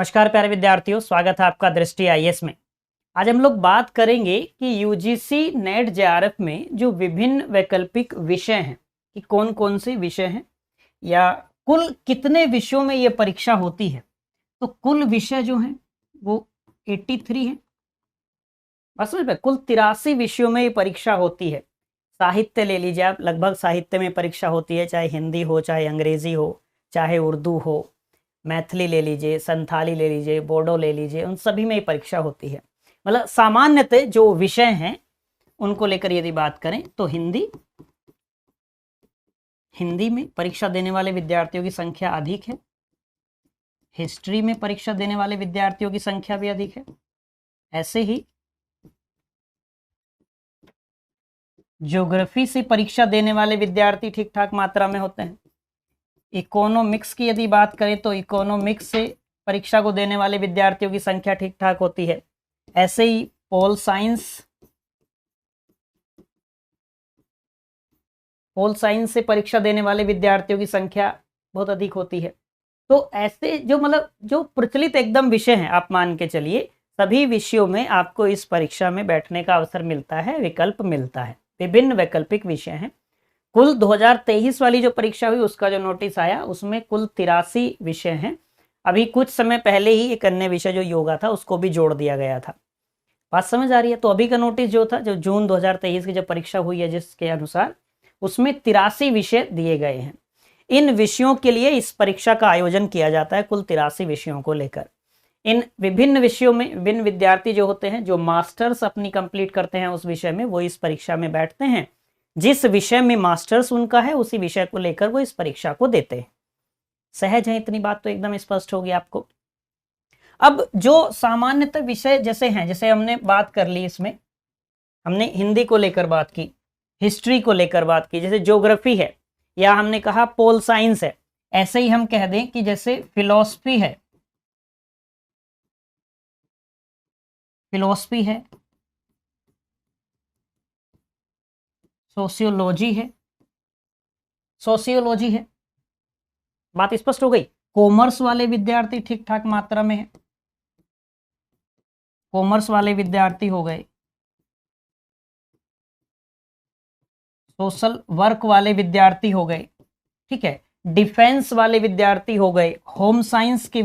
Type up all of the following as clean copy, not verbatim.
नमस्कार प्यारे विद्यार्थियों, स्वागत है आपका दृष्टि आईएएस में। आज हम लोग बात करेंगे कि यूजीसी नेट जेआरएफ में जो विभिन्न वैकल्पिक विषय हैं कि कौन कौन से विषय हैं या कुल कितने विषयों में ये परीक्षा होती है। तो कुल विषय जो हैं वो 83 हैं। बस समझ में, कुल 83 विषयों में ये परीक्षा होती है। साहित्य ले लीजिए आप, लगभग साहित्य में परीक्षा होती है, चाहे हिंदी हो, चाहे अंग्रेजी हो, चाहे उर्दू हो, मैथिली ले लीजिए, संथाली ले लीजिए, बोडो ले लीजिए, उन सभी में ही परीक्षा होती है। मतलब सामान्यतः जो विषय हैं उनको लेकर यदि बात करें तो हिंदी में परीक्षा देने वाले विद्यार्थियों की संख्या अधिक है। हिस्ट्री में परीक्षा देने वाले विद्यार्थियों की संख्या भी अधिक है। ऐसे ही ज्योग्राफी से परीक्षा देने वाले विद्यार्थी ठीक ठाक मात्रा में होते हैं। इकोनॉमिक्स की यदि बात करें तो इकोनॉमिक्स से परीक्षा को देने वाले विद्यार्थियों की संख्या ठीक ठाक होती है। ऐसे ही पोल साइंस से परीक्षा देने वाले विद्यार्थियों की संख्या बहुत अधिक होती है। तो ऐसे जो प्रचलित एकदम विषय हैं, आप मान के चलिए सभी विषयों में आपको इस परीक्षा में बैठने का अवसर मिलता है, विकल्प मिलता है। विभिन्न वैकल्पिक विषय हैं। कुल 2023 वाली जो परीक्षा हुई उसका जो नोटिस आया उसमें कुल 83 विषय हैं। अभी कुछ समय पहले ही एक अन्य विषय जो योगा था उसको भी जोड़ दिया गया था। बात समझ आ रही है? तो अभी का नोटिस जो था, जो जून 2023 की जो परीक्षा हुई है जिसके अनुसार, उसमें 83 विषय दिए गए हैं। इन विषयों के लिए इस परीक्षा का आयोजन किया जाता है, कुल 83 विषयों को लेकर। इन विभिन्न विषयों में विभिन्न विद्यार्थी जो होते हैं, जो मास्टर्स अपनी कंप्लीट करते हैं उस विषय में, वो इस परीक्षा में बैठते हैं। जिस विषय में मास्टर्स उनका है उसी विषय को लेकर वो इस परीक्षा को देते हैं। सहज है, इतनी बात तो एकदम स्पष्ट होगी आपको। अब जो सामान्यतः विषय जैसे हैं, जैसे हमने बात कर ली, इसमें हमने हिंदी को लेकर बात की, हिस्ट्री को लेकर बात की, जैसे ज्योग्राफी है या हमने कहा पोल साइंस है। ऐसे ही हम कह दें कि जैसे फिलॉसफी है, सोशियोलॉजी है। बात स्पष्ट हो गई। कॉमर्स वाले विद्यार्थी ठीक ठाक मात्रा में है, कॉमर्स वाले विद्यार्थी हो गए। सोशल वर्क वाले विद्यार्थी हो गए, ठीक है। डिफेंस वाले विद्यार्थी हो गए। होम साइंस के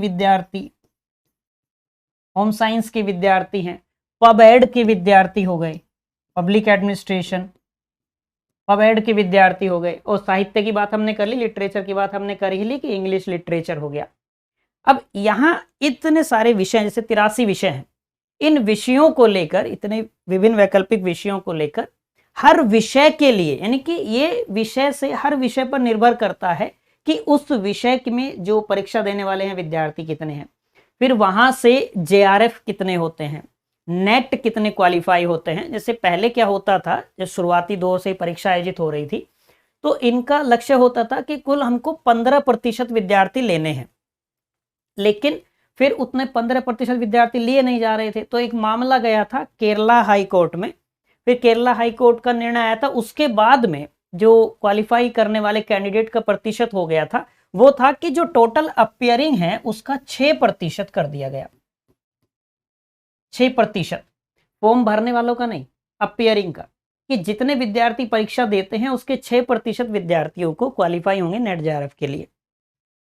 विद्यार्थी हैं। पब एड के विद्यार्थी हो गए, पब्लिक एडमिनिस्ट्रेशन, पब एड के विद्यार्थी हो गए। और साहित्य की बात हमने कर ली, लिटरेचर की बात हमने कर ही ली कि इंग्लिश लिटरेचर हो गया। अब यहाँ इतने सारे विषय, जैसे 83 विषय हैं, इन विषयों को लेकर, इतने विभिन्न वैकल्पिक विषयों को लेकर, हर विषय के लिए, यानी कि ये विषय से हर विषय पर निर्भर करता है कि उस विषय में जो परीक्षा देने वाले हैं विद्यार्थी कितने हैं, फिर वहां से जेआरएफ कितने होते हैं, नेट कितने क्वालिफाई होते हैं। जैसे पहले क्या होता था, जब शुरुआती दौर से परीक्षा आयोजित हो रही थी तो इनका लक्ष्य होता था कि कुल हमको 15% विद्यार्थी लेने हैं, लेकिन फिर उतने 15% विद्यार्थी लिए नहीं जा रहे थे। तो एक मामला गया था केरला हाई कोर्ट में। फिर केरला हाई कोर्ट का निर्णय आया था, उसके बाद में जो क्वालिफाई करने वाले कैंडिडेट का प्रतिशत हो गया था वो था कि जो टोटल अपियरिंग है उसका 6% कर दिया गया। 6% फॉर्म भरने वालों का नहीं, अपियरिंग का, कि जितने विद्यार्थी परीक्षा देते हैं उसके 6% विद्यार्थियों को क्वालिफाई होंगे नेट जेआरएफ के लिए।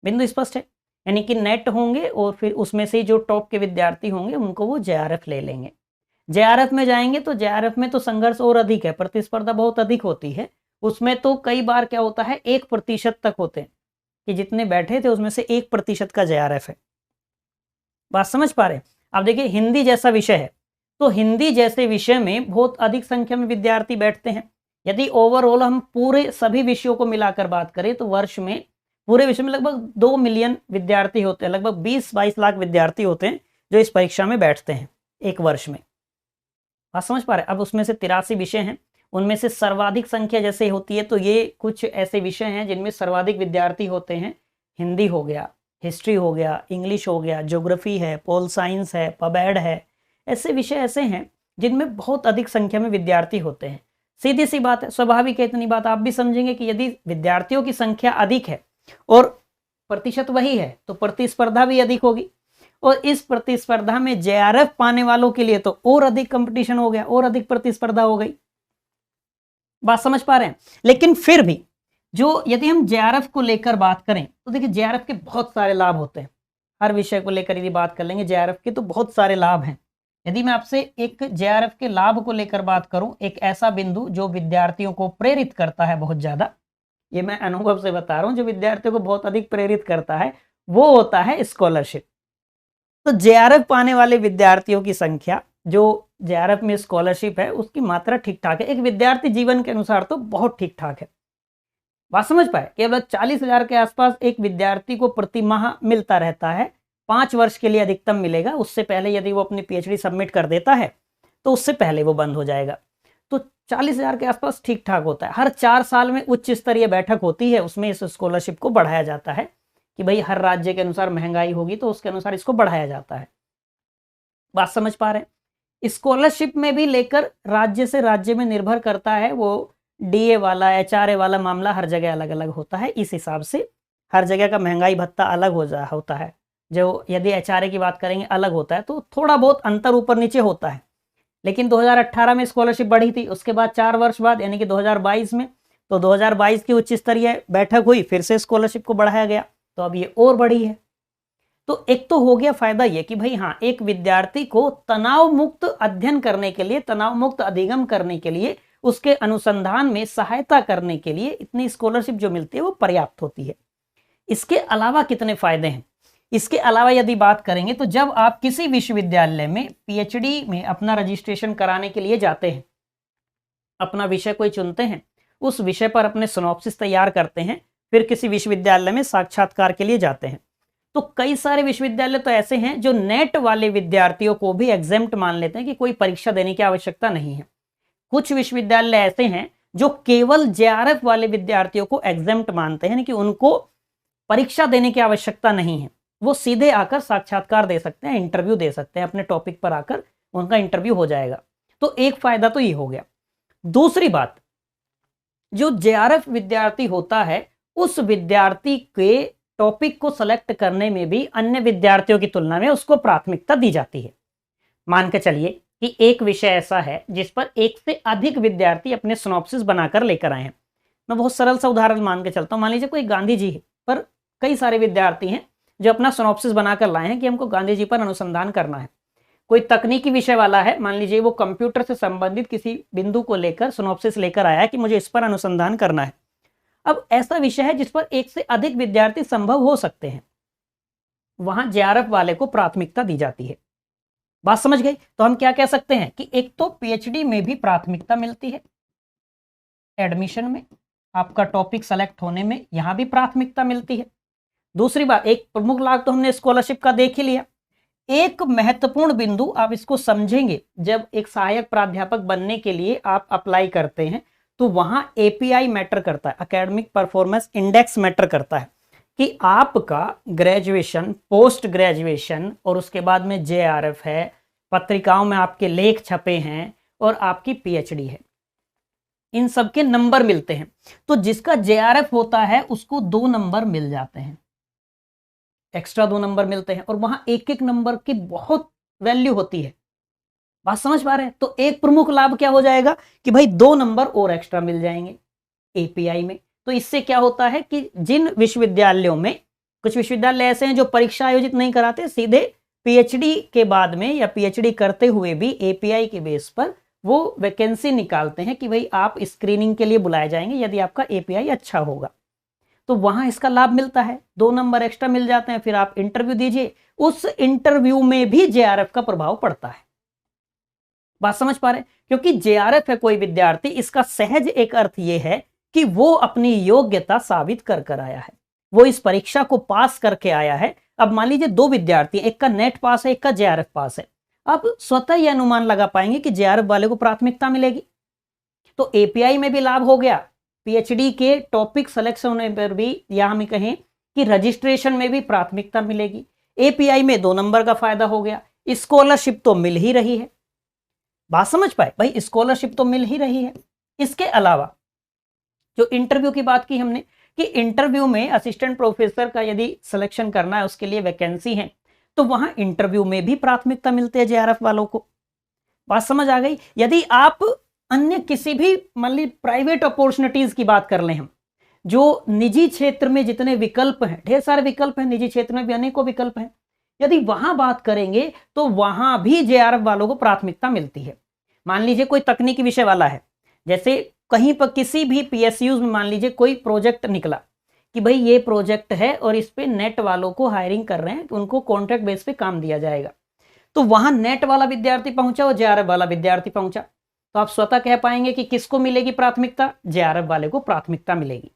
बिंदु स्पष्ट है? यानी कि नेट होंगे और फिर उसमें से जो टॉप के विद्यार्थी होंगे उनको वो जेआरएफ ले लेंगे। जेआरएफ में जाएंगे तो जेआरएफ में तो संघर्ष और अधिक है, प्रतिस्पर्धा बहुत अधिक होती है। उसमें तो कई बार क्या होता है, 1% तक होते हैं कि जितने बैठे थे उसमें से 1% का जेआरएफ है। बात समझ पा रहे हैं? अब देखिए, हिंदी जैसा विषय है तो हिंदी जैसे विषय में बहुत अधिक संख्या में विद्यार्थी बैठते हैं। यदि ओवरऑल हम पूरे सभी विषयों को मिलाकर बात करें तो वर्ष में पूरे विषय में लगभग 2 मिलियन विद्यार्थी होते हैं, लगभग 20-22 लाख विद्यार्थी होते हैं जो इस परीक्षा में बैठते हैं एक वर्ष में। बात समझ पा रहे हैं? अब उसमें से 83 विषय हैं, उनमें से सर्वाधिक संख्या जैसे होती है तो ये कुछ ऐसे विषय हैं जिनमें सर्वाधिक विद्यार्थी होते हैं। हिंदी हो गया, हिस्ट्री हो गया, इंग्लिश हो गया, ज्योग्राफी है, पोल साइंस है, पब एड है। ऐसे विषय ऐसे हैं जिनमें बहुत अधिक संख्या में विद्यार्थी होते हैं। सीधी सी बात है, स्वाभाविक है, इतनी बात आप भी समझेंगे कि यदि विद्यार्थियों की संख्या अधिक है और प्रतिशत वही है तो प्रतिस्पर्धा भी अधिक होगी। और इस प्रतिस्पर्धा में जेआरएफ पाने वालों के लिए तो और अधिक कंपटीशन हो गया, और अधिक प्रतिस्पर्धा हो गई। बात समझ पा रहे हैं? लेकिन फिर भी जो यदि हम जेआरएफ को लेकर बात करें तो देखिए जेआरएफ के बहुत सारे लाभ होते हैं। हर विषय को लेकर यदि बात कर लेंगे जेआरएफ के तो बहुत सारे लाभ हैं। यदि मैं आपसे एक जेआरएफ के लाभ को लेकर बात करूं, एक ऐसा बिंदु जो विद्यार्थियों को प्रेरित करता है बहुत ज्यादा, ये मैं अनुभव से बता रहा हूं, जो विद्यार्थियों को बहुत अधिक प्रेरित करता है वो होता है स्कॉलरशिप। तो जेआरएफ पाने वाले विद्यार्थियों की संख्या, जो जेआरएफ में स्कॉलरशिप है उसकी मात्रा ठीक ठाक है, एक विद्यार्थी जीवन के अनुसार तो बहुत ठीक ठाक है। बात समझ पाए? केवल 40,000 के आसपास एक विद्यार्थी को प्रति माह मिलता रहता है, 5 वर्ष के लिए अधिकतम मिलेगा। उससे पहले यदि वो अपनी पीएचडी सबमिट कर देता है तो उससे पहले वो बंद हो जाएगा। तो 40,000 के आसपास ठीक ठाक होता है। हर 4 साल में उच्च स्तरीय बैठक होती है, उसमें इस स्कॉलरशिप को बढ़ाया जाता है कि भाई हर राज्य के अनुसार महंगाई होगी तो उसके अनुसार इसको बढ़ाया जाता है। बात समझ पा रहे हैं? स्कॉलरशिप में भी लेकर राज्य से राज्य में निर्भर करता है, वो डीए वाला एचआरए वाला मामला हर जगह अलग अलग होता है। इस हिसाब से हर जगह का महंगाई भत्ता अलग होता है। जो यदि एचआरए की बात करेंगे अलग होता है, तो थोड़ा बहुत अंतर ऊपर नीचे होता है। लेकिन 2018 में स्कॉलरशिप बढ़ी थी, उसके बाद 4 वर्ष बाद यानी कि 2022 में, तो 2022 की उच्च स्तरीय बैठक हुई, फिर से स्कॉलरशिप को बढ़ाया गया, तो अब ये और बढ़ी है। तो एक तो हो गया फायदा ये कि भाई हाँ, एक विद्यार्थी को तनाव मुक्त अध्ययन करने के लिए, तनाव मुक्त अधिगम करने के लिए, उसके अनुसंधान में सहायता करने के लिए इतनी स्कॉलरशिप जो मिलती है वो पर्याप्त होती है। इसके अलावा कितने फायदे हैं? इसके अलावा यदि बात करेंगे तो जब आप किसी विश्वविद्यालय में पीएचडी में अपना रजिस्ट्रेशन कराने के लिए जाते हैं, अपना विषय कोई चुनते हैं, उस विषय पर अपने सिनॉप्सिस तैयार करते हैं, फिर किसी विश्वविद्यालय में साक्षात्कार के लिए जाते हैं, तो कई सारे विश्वविद्यालय तो ऐसे हैं जो नेट वाले विद्यार्थियों को भी एग्जेम्प्ट मान लेते हैं कि कोई परीक्षा देने की आवश्यकता नहीं है। कुछ विश्वविद्यालय ऐसे हैं जो केवल जेआरएफ वाले विद्यार्थियों को एग्जेम्प्ट मानते हैं कि उनको परीक्षा देने की आवश्यकता नहीं है, वो सीधे आकर साक्षात्कार दे सकते हैं, इंटरव्यू दे सकते हैं, अपने टॉपिक पर आकर उनका इंटरव्यू हो जाएगा। तो एक फायदा तो ये हो गया। दूसरी बात, जो जेआरएफ विद्यार्थी होता है उस विद्यार्थी के टॉपिक को सेलेक्ट करने में भी अन्य विद्यार्थियों की तुलना में उसको प्राथमिकता दी जाती है। मान के चलिए कि एक विषय ऐसा है जिस पर एक से अधिक विद्यार्थी अपने सिनॉप्सिस बनाकर लेकर आए हैं। मैं बहुत सरल सा उदाहरण मान के चलता हूं। मान लीजिए कोई गांधी जी है, पर कई सारे विद्यार्थी हैं जो अपना सिनॉप्सिस बनाकर लाए हैं कि हमको गांधी जी पर अनुसंधान करना है। कोई तकनीकी विषय वाला है, मान लीजिए वो कंप्यूटर से संबंधित किसी बिंदु को लेकर सिनॉप्सिस लेकर आया है कि मुझे इस पर अनुसंधान करना है। अब ऐसा विषय है जिस पर एक से अधिक विद्यार्थी संभव हो सकते हैं, वहां जेआरएफ वाले को प्राथमिकता दी जाती है। बात समझ गई? तो हम क्या कह सकते हैं कि एक तो पीएचडी में भी प्राथमिकता मिलती है, एडमिशन में, आपका टॉपिक सेलेक्ट होने में यहां भी प्राथमिकता मिलती है। दूसरी बात, एक प्रमुख लाभ तो हमने स्कॉलरशिप का देख ही लिया। एक महत्वपूर्ण बिंदु आप इसको समझेंगे, जब एक सहायक प्राध्यापक बनने के लिए आप अप्लाई करते हैं तो वहां एपीआई मैटर करता है, एकेडमिक परफॉर्मेंस इंडेक्स मैटर करता है, कि आपका ग्रेजुएशन, पोस्ट ग्रेजुएशन और उसके बाद में जेआरएफ है, पत्रिकाओं में आपके लेख छपे हैं और आपकी पीएचडी है, इन सब के नंबर मिलते हैं। तो जिसका जेआरएफ होता है उसको 2 नंबर मिल जाते हैं, एक्स्ट्रा 2 नंबर मिलते हैं, और वहां एक एक नंबर की बहुत वैल्यू होती है। बात समझ पा रहे हैं? तो एक प्रमुख लाभ क्या हो जाएगा कि भाई 2 नंबर और एक्स्ट्रा मिल जाएंगे एपीआई में। तो इससे क्या होता है कि जिन विश्वविद्यालयों में, कुछ विश्वविद्यालय ऐसे हैं जो परीक्षा आयोजित नहीं कराते, सीधे पीएचडी के बाद में या पीएचडी करते हुए भी एपीआई के बेस पर वो वैकेंसी निकालते हैं कि भाई आप स्क्रीनिंग के लिए बुलाए जाएंगे यदि आपका एपीआई अच्छा होगा। तो वहां इसका लाभ मिलता है, 2 नंबर एक्स्ट्रा मिल जाते हैं, फिर आप इंटरव्यू दीजिए, उस इंटरव्यू में भी जेआरएफ का प्रभाव पड़ता है। बात समझ पा रहे हैं? क्योंकि जेआरएफ है कोई विद्यार्थी, इसका सहज एक अर्थ यह है कि वो अपनी योग्यता साबित कर आया है, वो इस परीक्षा को पास करके आया है। अब मान लीजिए 2 विद्यार्थी, एक का नेट पास है, एक का जेआरएफ पास है, आप स्वतः यह अनुमान लगा पाएंगे कि जेआरएफ वाले को प्राथमिकता मिलेगी। तो एपीआई में भी लाभ हो गया, पीएचडी के टॉपिक सिलेक्शन होने पर भी, या हम कहें कि रजिस्ट्रेशन में भी प्राथमिकता मिलेगी। एपीआई में 2 नंबर का फायदा हो गया, स्कॉलरशिप तो मिल ही रही है। बात समझ पाए भाई? स्कॉलरशिप तो मिल ही रही है। इसके अलावा जो इंटरव्यू की बात की हमने, कि इंटरव्यू में असिस्टेंट प्रोफेसर का यदि सिलेक्शन करना है, उसके लिए वैकेंसी है, तो वहां इंटरव्यू में भी प्राथमिकता मिलती है जेआरएफ वालों को। बात समझ आ गई। यदि आप अन्य किसी भी मान ली प्राइवेट अपॉर्चुनिटीज की बात कर लें, हम जो निजी क्षेत्र में जितने विकल्प हैं, ढेर सारे विकल्प हैं, निजी क्षेत्र में भी अनेकों विकल्प हैं, यदि वहां बात करेंगे तो वहां भी जेआरएफ वालों को प्राथमिकता मिलती है। मान लीजिए कोई तकनीकी विषय वाला है, जैसे कहीं पर किसी भी पीएसयूज में मान लीजिए कोई प्रोजेक्ट निकला कि भाई ये प्रोजेक्ट है और इस पे नेट वालों को हायरिंग कर रहे हैं, उनको कॉन्ट्रैक्ट बेस पे काम दिया जाएगा, तो वहां नेट वाला विद्यार्थी पहुंचा और जेआरएफ वाला विद्यार्थी पहुंचा, तो आप स्वतः कह पाएंगे कि किसको मिलेगी प्राथमिकता, जेआरएफ वाले को प्राथमिकता मिलेगी।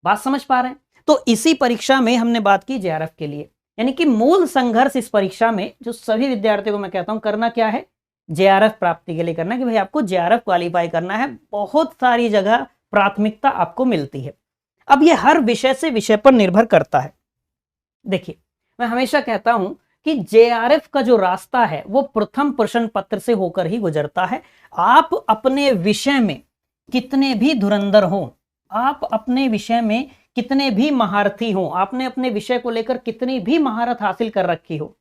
बात समझ पा रहे हैं। तो इसी परीक्षा में हमने बात की जेआरएफ के लिए, यानी कि मूल संघर्ष इस परीक्षा में जो सभी विद्यार्थियों को मैं कहता हूं करना क्या है, जेआरएफ प्राप्ति के लिए करना है कि भाई आपको जेआरएफ क्वालिफाई करना है। बहुत सारी जगह प्राथमिकता आपको मिलती है। अब ये हर विषय से विषय पर निर्भर करता है। देखिए मैं हमेशा कहता हूं कि जेआरएफ का जो रास्ता है वो प्रथम प्रश्न पत्र से होकर ही गुजरता है। आप अपने विषय में कितने भी धुरंधर हो, आप अपने विषय में कितने भी महारथी हो, आपने अपने विषय को लेकर कितनी भी महारत हासिल कर रखी हो,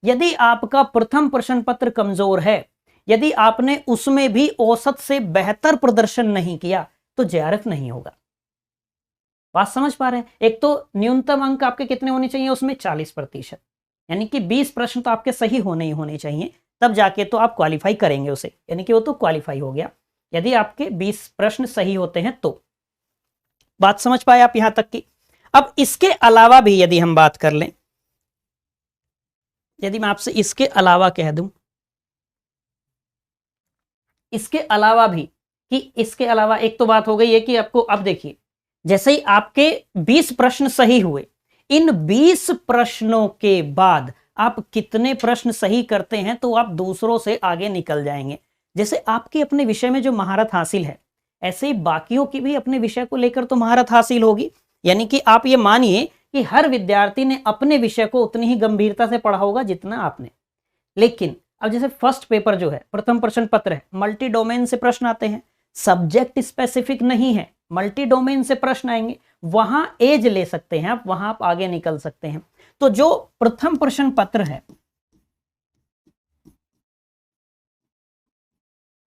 यदि आपका प्रथम प्रश्न पत्र कमजोर है, यदि आपने उसमें भी औसत से बेहतर प्रदर्शन नहीं किया, तो जेआरएफ नहीं होगा। बात समझ पा रहे हैं। एक तो न्यूनतम अंक आपके कितने होने चाहिए उसमें, 40%, यानी कि 20 प्रश्न तो आपके सही होने ही होने चाहिए, तब जाके तो आप क्वालिफाई करेंगे उसे, यानी कि वो तो क्वालिफाई हो गया यदि आपके 20 प्रश्न सही होते हैं तो। बात समझ पाए आप यहां तक की। अब इसके अलावा भी यदि हम बात कर लें, यदि मैं आपसे इसके अलावा कह दूं, इसके अलावा भी, कि इसके अलावा एक तो बात हो गई है कि आपको, अब देखिए जैसे ही आपके 20 प्रश्न सही हुए, इन 20 प्रश्नों के बाद आप कितने प्रश्न सही करते हैं तो आप दूसरों से आगे निकल जाएंगे। जैसे आपके अपने विषय में जो महारत हासिल है, ऐसे ही बाकियों की भी अपने विषय को लेकर तो महारत हासिल होगी। यानी कि आप ये मानिए कि हर विद्यार्थी ने अपने विषय को उतनी ही गंभीरता से पढ़ा होगा जितना आपने। लेकिन अब जैसे फर्स्ट पेपर जो है, प्रथम प्रश्न पत्र है, मल्टी डोमेन से प्रश्न आते हैं, सब्जेक्ट स्पेसिफिक नहीं है, मल्टी डोमेन से प्रश्न आएंगे, वहां एज ले सकते हैं आप, वहां आप आगे निकल सकते हैं। तो जो प्रथम प्रश्न पत्र है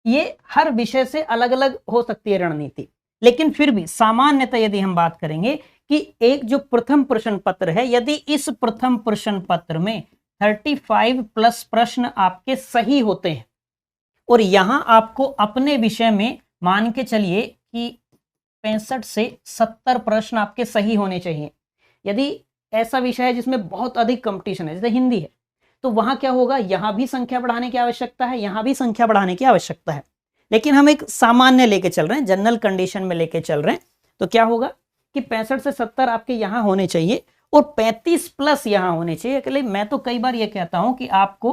ये हर विषय से अलग अलग हो सकती है रणनीति, लेकिन फिर भी सामान्यतः यदि हम बात करेंगे कि एक जो प्रथम प्रश्न पत्र है, यदि इस प्रथम प्रश्न पत्र में 35+ प्रश्न आपके सही होते हैं और यहां आपको अपने विषय में मान के चलिए कि 65 से 70 प्रश्न आपके सही होने चाहिए। यदि ऐसा विषय है जिसमें बहुत अधिक कंपटीशन है, जैसे हिंदी है, तो वहां क्या होगा, यहां भी संख्या बढ़ाने की आवश्यकता है, यहां भी संख्या बढ़ाने की आवश्यकता है। लेकिन हम एक सामान्य लेके चल रहे हैं, जनरल कंडीशन में लेके चल रहे हैं, तो क्या होगा कि 65 से 70 आपके यहां होने चाहिए और 35+ यहां होने चाहिए। इसलिए मैं तो कई बार ये कहता हूं कि आपको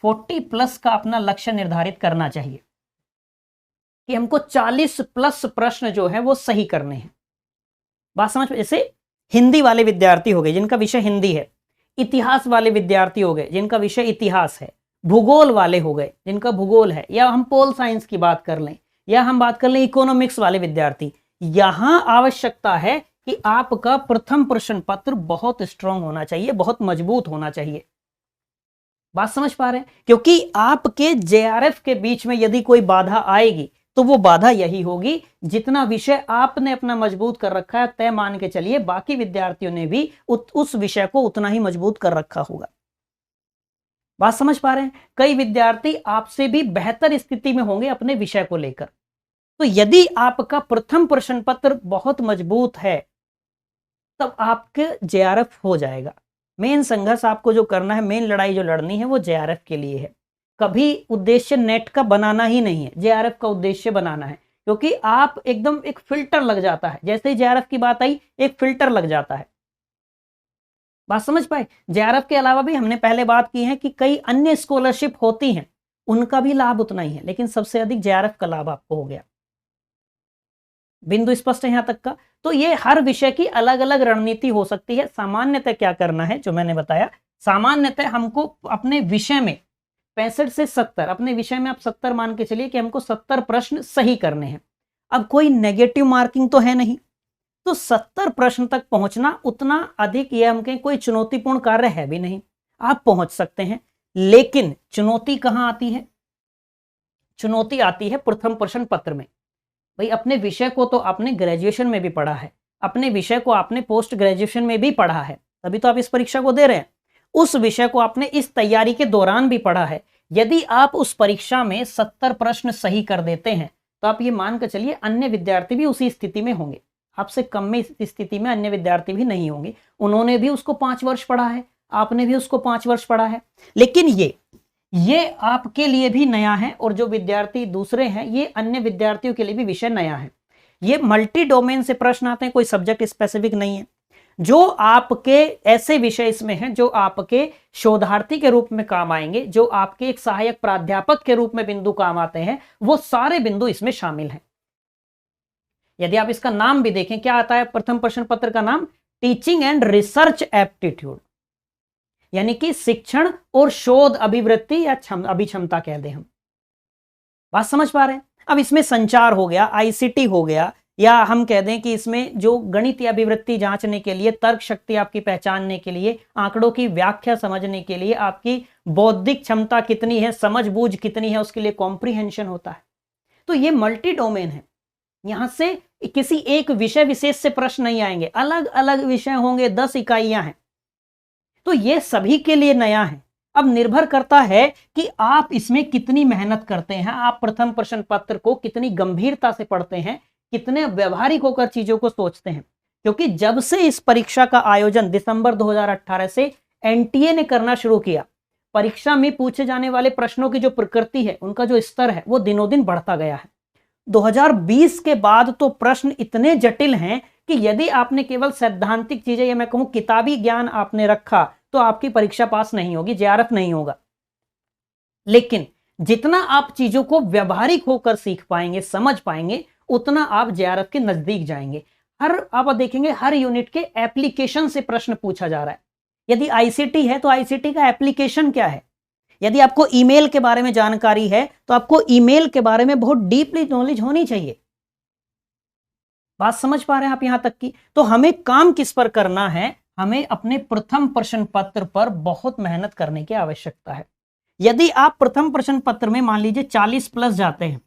40+ का अपना लक्ष्य निर्धारित करना चाहिए कि हमको 40+ प्रश्न जो है वो सही करने हैं। बात समझ, जैसे हिंदी वाले विद्यार्थी हो गए जिनका विषय हिंदी है, इतिहास वाले विद्यार्थी हो गए जिनका विषय इतिहास है, भूगोल वाले हो गए जिनका भूगोल है, या हम पोल साइंस की बात कर लें, या हम बात कर लें इकोनॉमिक्स वाले विद्यार्थी, यहां आवश्यकता है कि आपका प्रथम प्रश्न पत्र बहुत स्ट्रांग होना चाहिए, बहुत मजबूत होना चाहिए। बात समझ पा रहे हैं। क्योंकि आपके जेआरएफ के बीच में यदि कोई बाधा आएगी तो वो बाधा यही होगी, जितना विषय आपने अपना मजबूत कर रखा है, तय मान के चलिए बाकी विद्यार्थियों ने भी उस विषय को उतना ही मजबूत कर रखा होगा। बात समझ पा रहे हैं। कई विद्यार्थी आपसे भी बेहतर स्थिति में होंगे अपने विषय को लेकर। तो यदि आपका प्रथम प्रश्न पत्र बहुत मजबूत है तब आपके जेआरएफ हो जाएगा। मेन संघर्ष आपको जो करना है, मेन लड़ाई जो लड़नी है वो जेआरएफ के लिए है। कभी उद्देश्य नेट का बनाना ही नहीं है, जेआरएफ का उद्देश्य बनाना है। क्योंकि आप एकदम एक फिल्टर लग जाता है, जैसे ही जेआरएफ की बात आई एक फिल्टर लग जाता है। बात समझ पाए। जेआरएफ के अलावा भी हमने पहले बात की है कि कई अन्य स्कॉलरशिप होती हैं, उनका भी लाभ उतना ही है, लेकिन सबसे अधिक जेआरएफ का लाभ आपको हो गया। बिंदु स्पष्ट है यहां तक का। तो ये हर विषय की अलग अलग रणनीति हो सकती है। सामान्यतः क्या करना है, जो मैंने बताया, सामान्यतः हमको अपने विषय में 65 से 70, अपने विषय में आप 70 मान के चलिए कि हमको 70 प्रश्न सही करने हैं। अब कोई नेगेटिव मार्किंग तो है नहीं, तो 70 प्रश्न तक पहुंचना उतना अधिक, ये हम कहें कोई चुनौतीपूर्ण कार्य है भी नहीं। आप पहुंच सकते हैं। लेकिन चुनौती कहां आती है? चुनौती आती है प्रथम प्रश्न पत्र में। भाई अपने विषय को तो आपने ग्रेजुएशन में भी पढ़ा है, अपने विषय को आपने पोस्ट ग्रेजुएशन में भी पढ़ा है, तभी तो आप इस परीक्षा को दे रहे हैं। उस विषय को आपने इस तैयारी के दौरान भी पढ़ा है। यदि आप उस परीक्षा में 70 प्रश्न सही कर देते हैं तो आप ये मान कर चलिए अन्य विद्यार्थी भी उसी स्थिति में होंगे, आपसे कम में स्थिति में अन्य विद्यार्थी भी नहीं होंगे। उन्होंने भी उसको 5 वर्ष पढ़ा है, आपने भी उसको 5 वर्ष पढ़ा है। लेकिन ये आपके लिए भी नया है और जो विद्यार्थी दूसरे हैं ये अन्य विद्यार्थियों के लिए भी विषय नया है। ये मल्टी डोमेन से प्रश्न आते हैं, कोई सब्जेक्ट स्पेसिफिक नहीं है। जो आपके ऐसे विषय इसमें हैं जो आपके शोधार्थी के रूप में काम आएंगे, जो आपके एक सहायक प्राध्यापक के रूप में बिंदु काम आते हैं, वो सारे बिंदु इसमें शामिल हैं। यदि आप इसका नाम भी देखें, क्या आता है प्रथम प्रश्न पत्र का नाम? टीचिंग एंड रिसर्च एप्टीट्यूड, यानी कि शिक्षण और शोध अभिवृत्ति या अभिक्षमता कह दें हम। बात समझ पा रहे हैं? अब इसमें संचार हो गया, आईसीटी हो गया, या हम कह दें कि इसमें जो गणित या अभिवृत्ति जांचने के लिए, तर्क शक्ति आपकी पहचानने के लिए, आंकड़ों की व्याख्या समझने के लिए, आपकी बौद्धिक क्षमता कितनी है, समझबूझ कितनी है, उसके लिए कॉम्प्रिहेंशन होता है। तो ये मल्टी डोमेन है। यहां से किसी एक विषय विशेष से प्रश्न नहीं आएंगे, अलग अलग विषय होंगे, 10 इकाइयां हैं। तो ये सभी के लिए नया है। अब निर्भर करता है कि आप इसमें कितनी मेहनत करते हैं, आप प्रथम प्रश्न पत्र को कितनी गंभीरता से पढ़ते हैं, कितने व्यवहारिक होकर चीजों को सोचते हैं। क्योंकि जब से इस परीक्षा का आयोजन दिसंबर 2018 से एनटीए ने करना शुरू किया, परीक्षा में पूछे जाने वाले प्रश्नों की जो प्रकृति है, उनका जो स्तर है, वो दिनों दिन बढ़ता गया है। 2020 के बाद तो प्रश्न इतने जटिल हैं कि यदि आपने केवल सैद्धांतिक चीजें, या मैं कहूं किताबी ज्ञान आपने रखा, तो आपकी परीक्षा पास नहीं होगी, जेआरएफ नहीं होगा। लेकिन जितना आप चीजों को व्यवहारिक होकर सीख पाएंगे, समझ पाएंगे, उतना आप जेआरएफ के नजदीक जाएंगे। आप देखेंगे हर यूनिट के एप्लीकेशन से प्रश्न पूछा जा रहा है। यदि आईसीटी है तो आईसीटी का एप्लीकेशन क्या है। यदि आपको ईमेल के बारे में जानकारी है तो आपको ईमेल के बारे में बहुत डीपली नॉलेज होनी चाहिए। बात समझ पा रहे हैं आप यहां तक की? तो हमें काम किस पर करना है? हमें अपने प्रथम प्रश्न पत्र पर बहुत मेहनत करने की आवश्यकता है। यदि आप प्रथम प्रश्न पत्र में मान लीजिए 40 प्लस जाते हैं,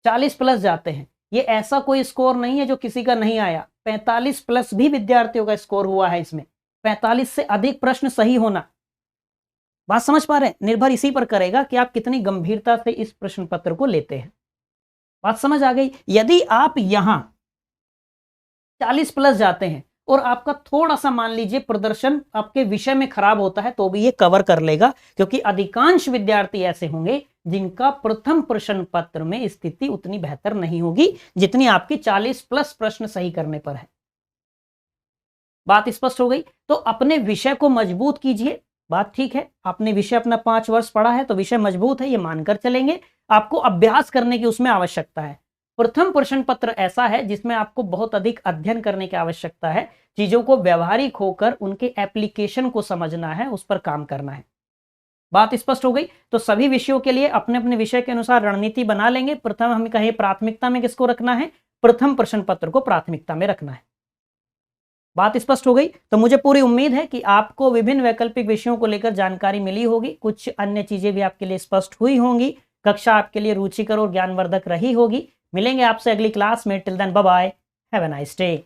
40 प्लस जाते हैं, ये ऐसा कोई स्कोर नहीं है जो किसी का नहीं आया। 45 प्लस भी विद्यार्थियों का स्कोर हुआ है इसमें, 45 से अधिक प्रश्न सही होना। बात समझ पा रहे हैं? निर्भर इसी पर करेगा कि आप कितनी गंभीरता से इस प्रश्न पत्र को लेते हैं। बात समझ आ गई? यदि आप यहां 40 प्लस जाते हैं और आपका थोड़ा सा मान लीजिए प्रदर्शन आपके विषय में खराब होता है, तो भी ये कवर कर लेगा, क्योंकि अधिकांश विद्यार्थी ऐसे होंगे जिनका प्रथम प्रश्न पत्र में स्थिति उतनी बेहतर नहीं होगी जितनी आपकी 40 प्लस प्रश्न सही करने पर है। बात स्पष्ट हो गई? तो अपने विषय को मजबूत कीजिए। बात ठीक है, आपने विषय अपना 5 वर्ष पढ़ा है तो विषय मजबूत है, ये मानकर चलेंगे। आपको अभ्यास करने की उसमें आवश्यकता है। प्रथम प्रश्न पत्र ऐसा है जिसमें आपको बहुत अधिक अध्ययन करने की आवश्यकता है, चीजों को व्यवहारिक होकर उनके एप्लीकेशन को समझना है, उस पर काम करना है। बात स्पष्ट हो गई? तो सभी विषयों के लिए अपने अपने विषय के अनुसार रणनीति बना लेंगे। प्रथम हम कहें प्राथमिकता में किसको रखना है? प्रथम प्रश्न पत्र को प्राथमिकता में रखना है। बात स्पष्ट हो गई? तो मुझे पूरी उम्मीद है कि आपको विभिन्न वैकल्पिक विषयों को लेकर जानकारी मिली होगी, कुछ अन्य चीजें भी आपके लिए स्पष्ट हुई होंगी, कक्षा आपके लिए रुचिकर और ज्ञानवर्धक रही होगी। मिलेंगे आपसे अगली क्लास में। Till then bye bye, have a nice day.